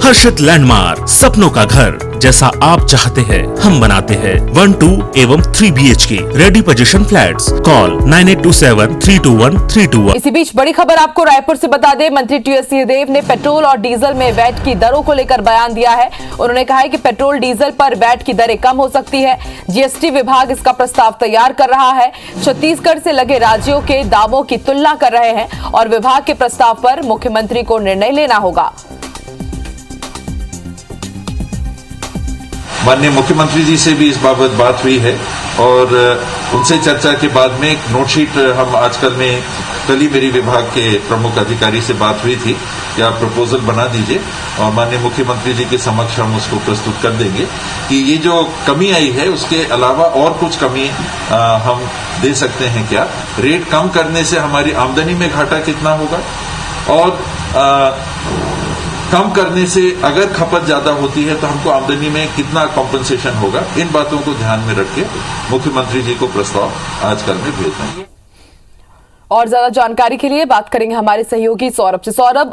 हर्षित landmark, सपनों का घर जैसा आप चाहते हैं हम बनाते हैं। 1, 2 एवं 3 BHK ready position flats. Call 9827321321। इसी बीच बड़ी खबर आपको रायपुर से बता दें, मंत्री टीएस सिंहदेव ने पेट्रोल और डीजल में वैट की दरों को लेकर बयान दिया है। उन्होंने कहा है कि पेट्रोल डीजल पर वैट की दरें कम हो सकती है। जीएसटी विभाग इसका प्रस्ताव तैयार कर रहा है। छत्तीसगढ़ से लगे राज्यों के दामों की तुलना कर रहे हैं और विभाग के प्रस्ताव पर मुख्यमंत्री को निर्णय लेना होगा। माननीय मुख्यमंत्री जी से भी इस बाबत बात हुई है और उनसे चर्चा के बाद में एक नोटशीट हम आजकल में कल ही मेरी विभाग के प्रमुख अधिकारी से बात हुई थी कि आप प्रपोजल बना दीजिए और माननीय मुख्यमंत्री जी के समक्ष हम उसको प्रस्तुत कर देंगे कि ये जो कमी आई है उसके अलावा और कुछ कमी हम दे सकते हैं क्या। रेट कम करने से हमारी आमदनी में घाटा कितना होगा और कम करने से अगर खपत ज्यादा होती है तो हमको आमदनी में कितना कॉम्पनसेशन होगा। इन बातों को ध्यान में रख के मुख्यमंत्री जी को प्रस्ताव आजकल में भेजना है। और ज्यादा जानकारी के लिए बात करेंगे हमारे सहयोगी सौरभ से। सौरभ,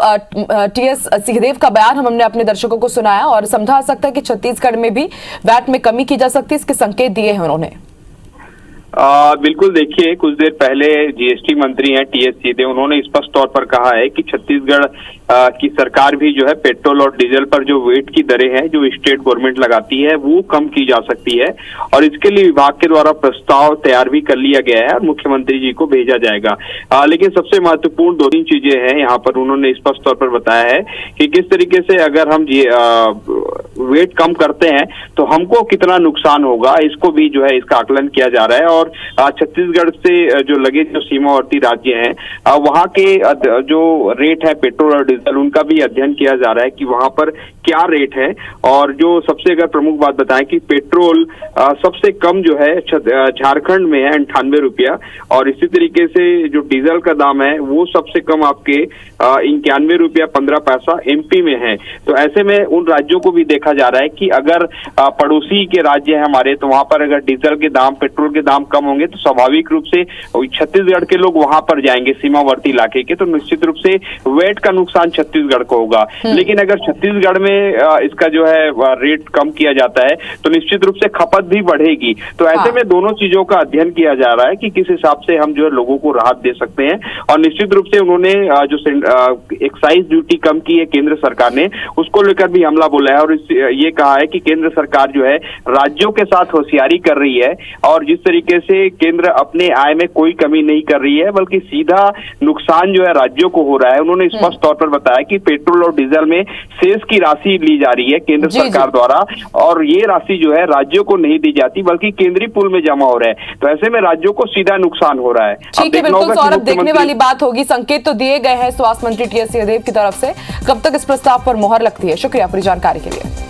टीएस सिंहदेव का बयान हमने अपने दर्शकों को सुनाया और समझा सकता है कि छत्तीसगढ़ में भी वैट में कमी की जा सकती है, इसके संकेत दिए हैं उन्होंने। बिल्कुल, देखिए कुछ देर पहले जीएसटी मंत्री हैं टीएस सिंहदेव, उन्होंने स्पष्ट तौर पर कहा है कि छत्तीसगढ़ की सरकार भी जो है पेट्रोल और डीजल पर जो वेट की दरें हैं जो स्टेट गवर्नमेंट लगाती है वो कम की जा सकती है और इसके लिए विभाग के द्वारा प्रस्ताव तैयार भी कर लिया गया है और मुख्यमंत्री जी को भेजा जाएगा। लेकिन सबसे महत्वपूर्ण 2-3 चीजें हैं यहाँ पर। उन्होंने स्पष्ट तौर पर बताया है कि किस तरीके से अगर हम वेट कम करते हैं तो हमको कितना नुकसान होगा, इसको भी जो है इसका आकलन किया जा रहा है। और छत्तीसगढ़ से जो लगे जो सीमावर्ती राज्य हैं वहां के जो रेट है पेट्रोल और डीजल उनका भी अध्ययन किया जा रहा है कि वहां पर क्या रेट है। और जो सबसे अगर प्रमुख बात बताएं कि पेट्रोल सबसे कम जो है झारखंड में है 98 रुपया और इसी तरीके से जो डीजल का दाम है वो सबसे कम आपके 91 रुपया 15 पैसा एमपी में है। तो ऐसे में उन राज्यों को भी देखा जा रहा है कि अगर पड़ोसी के राज्य है हमारे तो वहां पर अगर डीजल के दाम पेट्रोल के दाम कम होंगे तो स्वाभाविक रूप से छत्तीसगढ़ के लोग वहां पर जाएंगे सीमावर्ती इलाके के, तो निश्चित रूप से वेट का नुकसान छत्तीसगढ़ को होगा। लेकिन अगर छत्तीसगढ़ में इसका जो है रेट कम किया जाता है तो निश्चित रूप से खपत भी बढ़ेगी। तो ऐसे में दोनों चीजों का अध्ययन किया जा रहा है कि किस हिसाब से हम जो है लोगों को राहत दे सकते हैं। और निश्चित रूप से उन्होंने जो एक्साइज ड्यूटी कम की है केंद्र सरकार ने उसको लेकर भी हमला बोला है और ये कहा है कि केंद्र सरकार जो है राज्यों के साथ होशियारी कर रही है और जिस तरीके से केंद्र अपने आय में कोई कमी नहीं कर रही है बल्कि सीधा नुकसान जो है राज्यों को हो रहा है। उन्होंने स्पष्ट तौर पर बताया कि पेट्रोल और डीजल में शेष की राशि ली जा रही है केंद्र सरकार द्वारा और ये राशि जो है राज्यों को नहीं दी जाती बल्कि केंद्रीय पूल में जमा हो रहा है। तो ऐसे में राज्यों को सीधा नुकसान हो रहा है। ठीक है, बिल्कुल सौरभ, देखने वाली बात होगी। संकेत तो दिए गए हैं स्वास्थ्य मंत्री टीएस सिंहदेव की तरफ से, कब तक इस प्रस्ताव पर मुहर लगती है। शुक्रिया पूरी जानकारी के लिए।